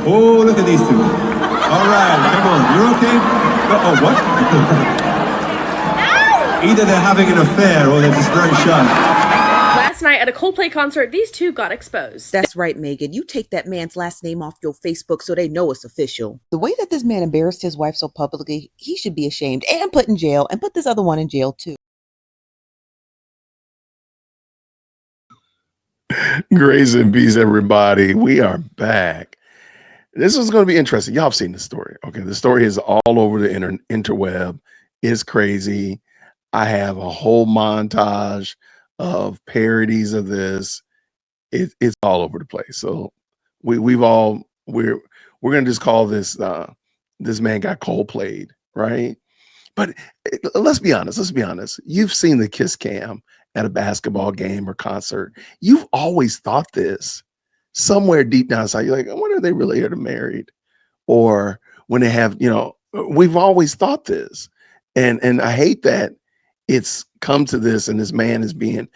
Oh, look at these two. All right, come on. You're okay? Oh, what? Either they're having an affair or they're just very shy. Last night at a Coldplay concert, these two got exposed. That's right, Megan. You take that man's last name off your Facebook so they know it's official. The way that this man embarrassed his wife so publicly, he should be ashamed and put in jail, and put this other one in jail too. Grace and peace, everybody. We are back. This is going to be interesting. Y'all have seen the story. Okay, the story is all over the interweb. It's crazy. I have a whole montage of parodies of this. It's all over the place. So we're gonna just call this this man got Coldplayed, right? But let's be honest. You've seen the kiss cam at a basketball game or concert. You've always thought this somewhere deep down inside. You're like, I wonder if they really are married, or when they have, we've always thought this, and I hate that it's come to this, and this man is being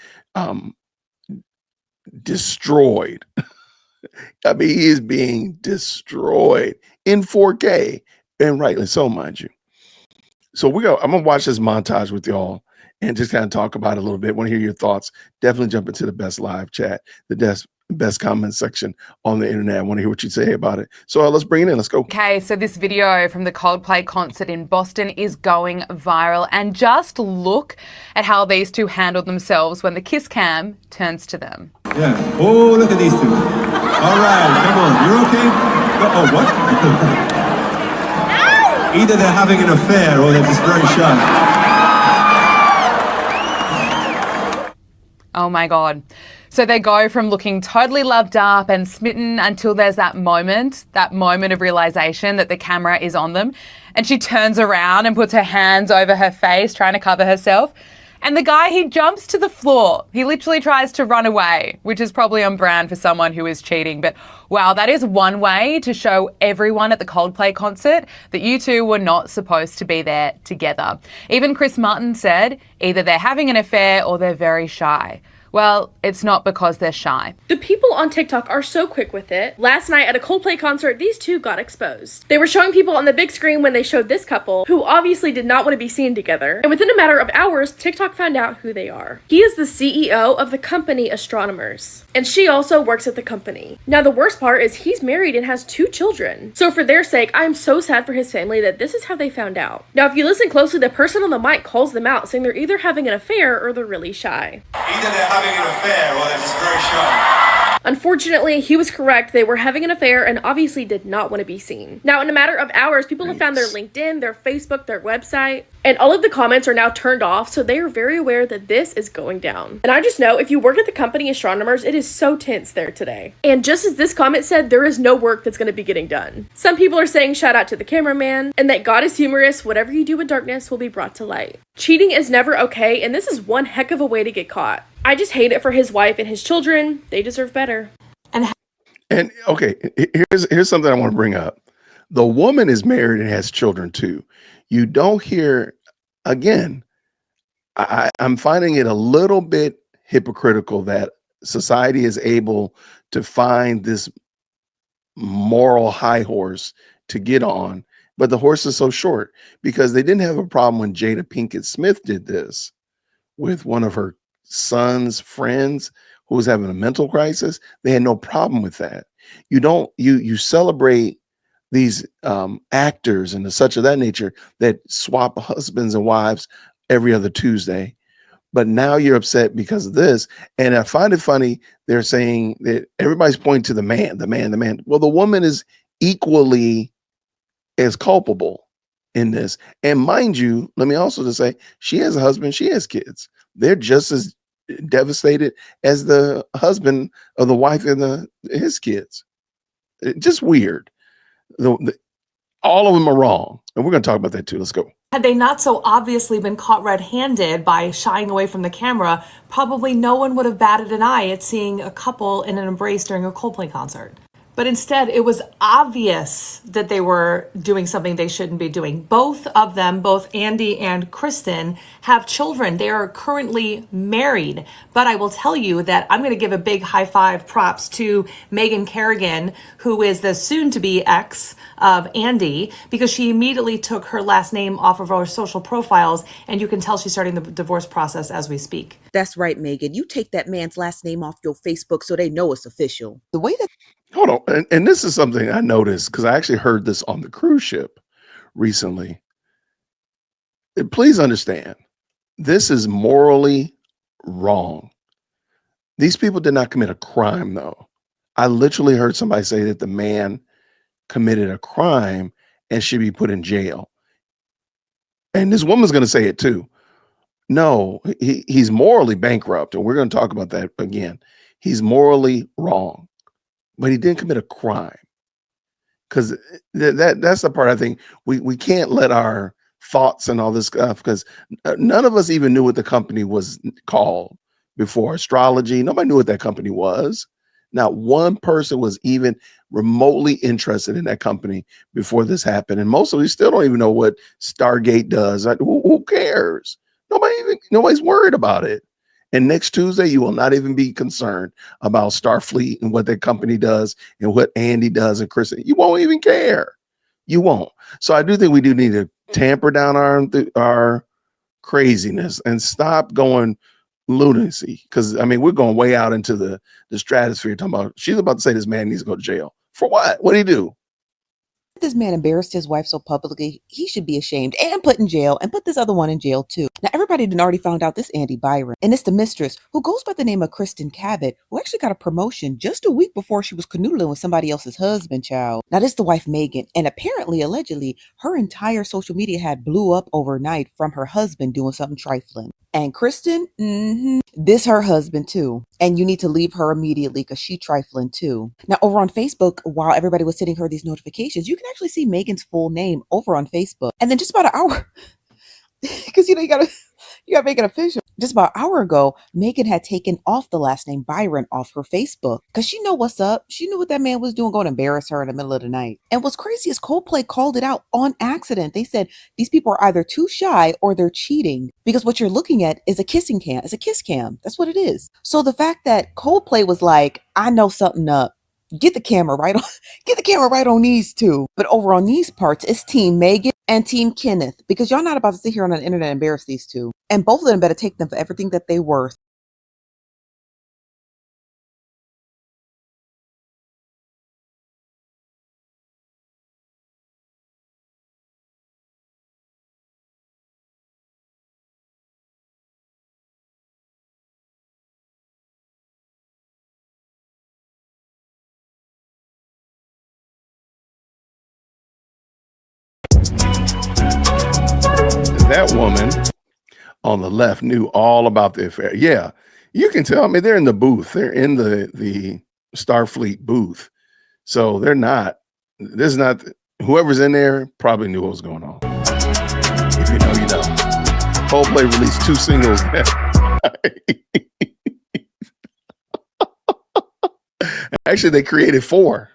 destroyed. I mean, he is being destroyed in 4K, and rightly so, mind you. So I'm gonna watch this montage with y'all and just kind of talk about it a little bit. Want to hear your thoughts? Definitely jump into the best live chat, the best comment section on the internet. I want to hear what you say about it. So let's bring it in. Let's go. Okay, so this video from the Coldplay concert in Boston is going viral, and just look at how these two handled themselves when the kiss cam turns to them. Yeah. Oh, look at these two. All right, come on. You're okay? Oh, what? Either they're having an affair or they're just very shy. Oh my God. So they go from looking totally loved up and smitten until there's that moment of realization that the camera is on them. And she turns around and puts her hands over her face, trying to cover herself. And the guy, he jumps to the floor. He literally tries to run away, which is probably on brand for someone who is cheating. But wow, that is one way to show everyone at the Coldplay concert that you two were not supposed to be there together. Even Chris Martin said either they're having an affair or they're very shy. Well, it's not because they're shy. The people on TikTok are so quick with it. Last night at a Coldplay concert, these two got exposed. They were showing people on the big screen when they showed this couple, who obviously did not want to be seen together. And within a matter of hours, TikTok found out who they are. He is the CEO of the company Astronomers, and she also works at the company. Now, the worst part is he's married and has 2 children. So for their sake, I'm so sad for his family that this is how they found out. Now, if you listen closely, the person on the mic calls them out, saying they're either having an affair or they're really shy. Either they're having an affair or they're just very shy. Unfortunately, he was correct. They were having an affair and obviously did not want to be seen. Now, in a matter of hours, people have found their LinkedIn, their Facebook, their website, and all of the comments are now turned off, so they are very aware that this is going down. And I just know, if you work at the company Astronomers, it is so tense there today. And just as this comment said, there is no work that's going to be getting done. Some people are saying shout out to the cameraman, and that God is humorous. Whatever you do in darkness will be brought to light. Cheating is never okay, and this is one heck of a way to get caught. I just hate it for his wife and his children. They deserve better. And okay, here's something I want to bring up. The woman is married and has children too. You don't hear, again, I'm finding it a little bit hypocritical that society is able to find this moral high horse to get on, but the horse is so short, because they didn't have a problem when Jada Pinkett Smith did this with one of her son's friends who was having a mental crisis. They had no problem with that. You celebrate these actors and such of that nature that swap husbands and wives every other Tuesday. But now you're upset because of this. And I find it funny. They're saying that everybody's pointing to the man. Well, the woman is equally as culpable in this. And mind you, let me also just say, she has a husband, she has kids. They're just as devastated as the husband of the wife and his kids. Just weird. All of them are wrong. And we're going to talk about that too. Let's go. Had they not so obviously been caught red-handed by shying away from the camera, probably no one would have batted an eye at seeing a couple in an embrace during a Coldplay concert. But instead, it was obvious that they were doing something they shouldn't be doing. Both of them, both Andy and Kristen, have children. They are currently married. But I will tell you that I'm going to give a big high five props to Megan Kerrigan, who is the soon to be ex of Andy, because she immediately took her last name off of her social profiles. And you can tell she's starting the divorce process as we speak. That's right, Megan. You take that man's last name off your Facebook so they know it's official. The way that Hold on. And this is something I noticed because I actually heard this on the cruise ship recently. Please understand, this is morally wrong. These people did not commit a crime, though. I literally heard somebody say that the man committed a crime and should be put in jail. And this woman's going to say it too. No, he's morally bankrupt. And we're going to talk about that again. He's morally wrong, but he didn't commit a crime. Because that's the part I think we can't let our thoughts and all this stuff, because none of us even knew what the company was called before. Astrology, nobody knew what that company was. Not one person was even remotely interested in that company before this happened. And most of us still don't even know what Stargate does. Like, who cares? Nobody's worried about it. And next Tuesday, you will not even be concerned about Starfleet and what that company does and what Andy does and Chris. You won't even care. You won't. So I do think we do need to tamper down our craziness and stop going lunacy. Because I mean, we're going way out into the stratosphere. Talking about, she's about to say this man needs to go to jail for what? What did he do? this man embarrassed his wife so publicly, he should be ashamed and put in jail and put this other one in jail too. Now, everybody had already found out this Andy Byron, and it's the mistress who goes by the name of Kristen Cabot, who actually got a promotion just a week before she was canoodling with somebody else's husband, child. Now, this is the wife, Megan, and apparently, allegedly, her entire social media had blew up overnight from her husband doing something trifling. And Kristen, this her husband too. And you need to leave her immediately because she trifling too. Now, over on Facebook, while everybody was sending her these notifications, you can actually see Megan's full name over on Facebook. And then just about an hour, because you gotta make it official. Just about an hour ago, Megan had taken off the last name Byron off her Facebook because she knew what's up. She knew what that man was doing, going to embarrass her in the middle of the night. And what's crazy is Coldplay called it out on accident. They said these people are either too shy or they're cheating, because what you're looking at is a kissing cam. It's a kiss cam. That's what it is. So the fact that Coldplay was like, I know something up. Get the camera right on these two. But over on these parts, it's Team Megan and Team Kenneth, because y'all not about to sit here on the internet and embarrass these two. And both of them better take them for everything that they worth. That woman on the left knew all about the affair. Yeah, you can tell. I mean, they're in the booth. They're in the Starfleet booth. So they're not. This is not. Whoever's in there probably knew what was going on. If you know, you know. Coldplay released 2 singles. Actually, they created 4.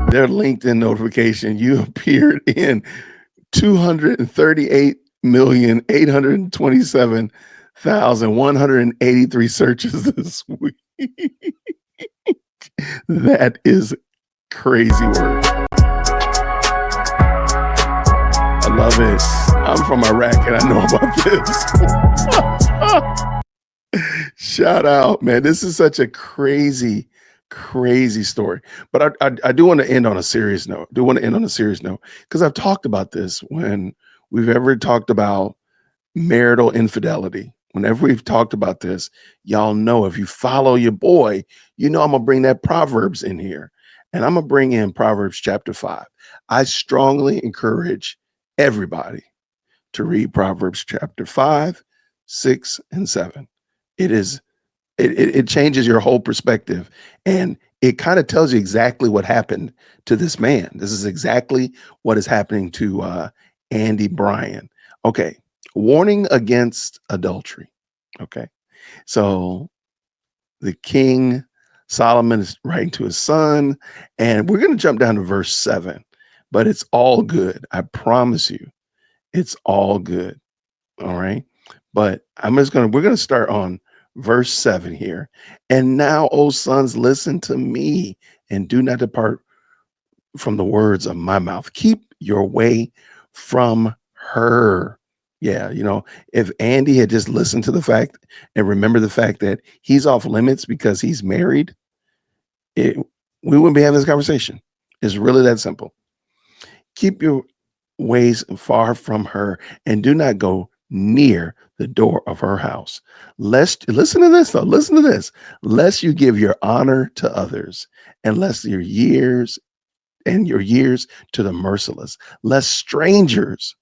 Their LinkedIn notification, you appeared in 238,827,183 searches this week. That is crazy work. I love it. I'm from Iraq and I know about this. Shout out, man. This is such a crazy story. But I do want to end on a serious note. Because I've talked about this when we've ever talked about marital infidelity. Whenever we've talked about this, y'all know, if you follow your boy, you know I'm going to bring that Proverbs in here. And I'm going to bring in Proverbs chapter 5. I strongly encourage everybody to read Proverbs chapter 5, 6, and 7. It changes your whole perspective, and it kind of tells you exactly what happened to this man. This is exactly what is happening to Andy Bryan. Okay, warning against adultery. Okay, so the king Solomon is writing to his son. And we're going to jump down to verse 7, but it's all good. I promise you, it's all good. All right. But we're going to start on verse 7 here. And now, O sons, listen to me and do not depart from the words of my mouth. Keep your way from her. Yeah, if Andy had just listened to the fact and remember the fact that he's off limits because he's married, we wouldn't be having this conversation. It's really that simple. Keep your ways far from her and do not go near the door of her house. Lest, listen to this though, listen to this, lest you give your honor to others and lest your years to the merciless, lest strangers,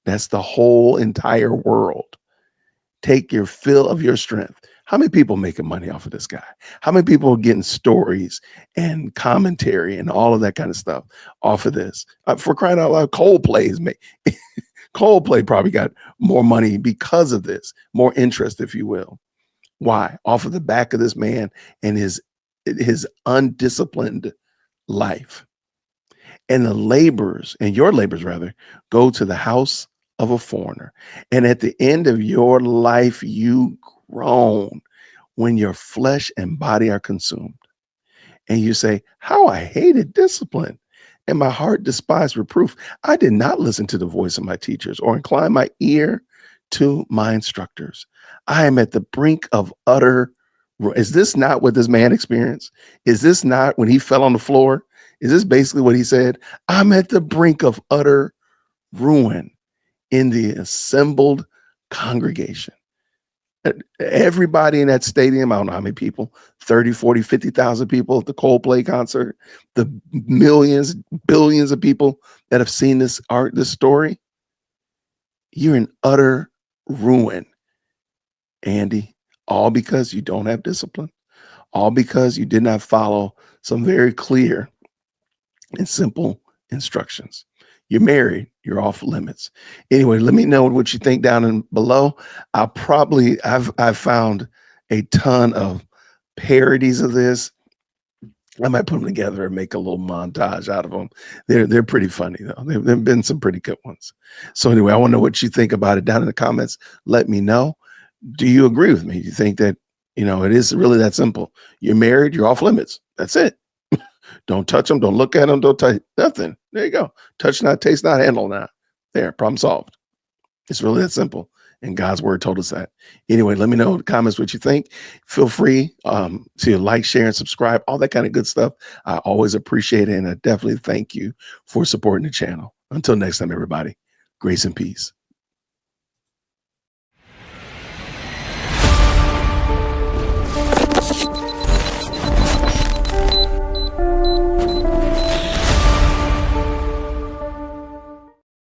that's the whole entire world, take your fill of your strength. How many people making money off of this guy? How many people are getting stories and commentary and all of that kind of stuff off of this? For crying out loud, Coldplay probably got more money because of this, more interest, if you will. Why? Off of the back of this man and his undisciplined life. And the labors, and your labors rather, go to the house of a foreigner. And at the end of your life, you groan when your flesh and body are consumed. And you say, how I hated discipline and my heart despised reproof. I did not listen to the voice of my teachers or incline my ear to my instructors. I am at the brink of utter. Is this not what this man experienced? Is this not when he fell on the floor? Is this basically what he said? I'm at the brink of utter ruin in the assembled congregation. Everybody in that stadium, I don't know how many people, 30, 40, 50,000 people at the Coldplay concert, the millions, billions of people that have seen this story, you're in utter ruin, Andy, all because you don't have discipline, all because you did not follow some very clear and simple instructions. You're married, you're off limits. Anyway, let me know what you think down in below. I've found a ton of parodies of this. I might put them together and make a little montage out of them. They're pretty funny though. There've been some pretty good ones. So anyway, I want to know what you think about it down in the comments. Let me know. Do you agree with me? Do you think that, it is really that simple? You're married, you're off limits. That's it. Don't touch them. Don't look at them. Don't touch nothing. There you go. Touch not, taste not, handle not. There, problem solved. It's really that simple. And God's word told us that. Anyway, let me know in the comments what you think. Feel free to like, share, and subscribe, all that kind of good stuff. I always appreciate it. And I definitely thank you for supporting the channel. Until next time, everybody, grace and peace.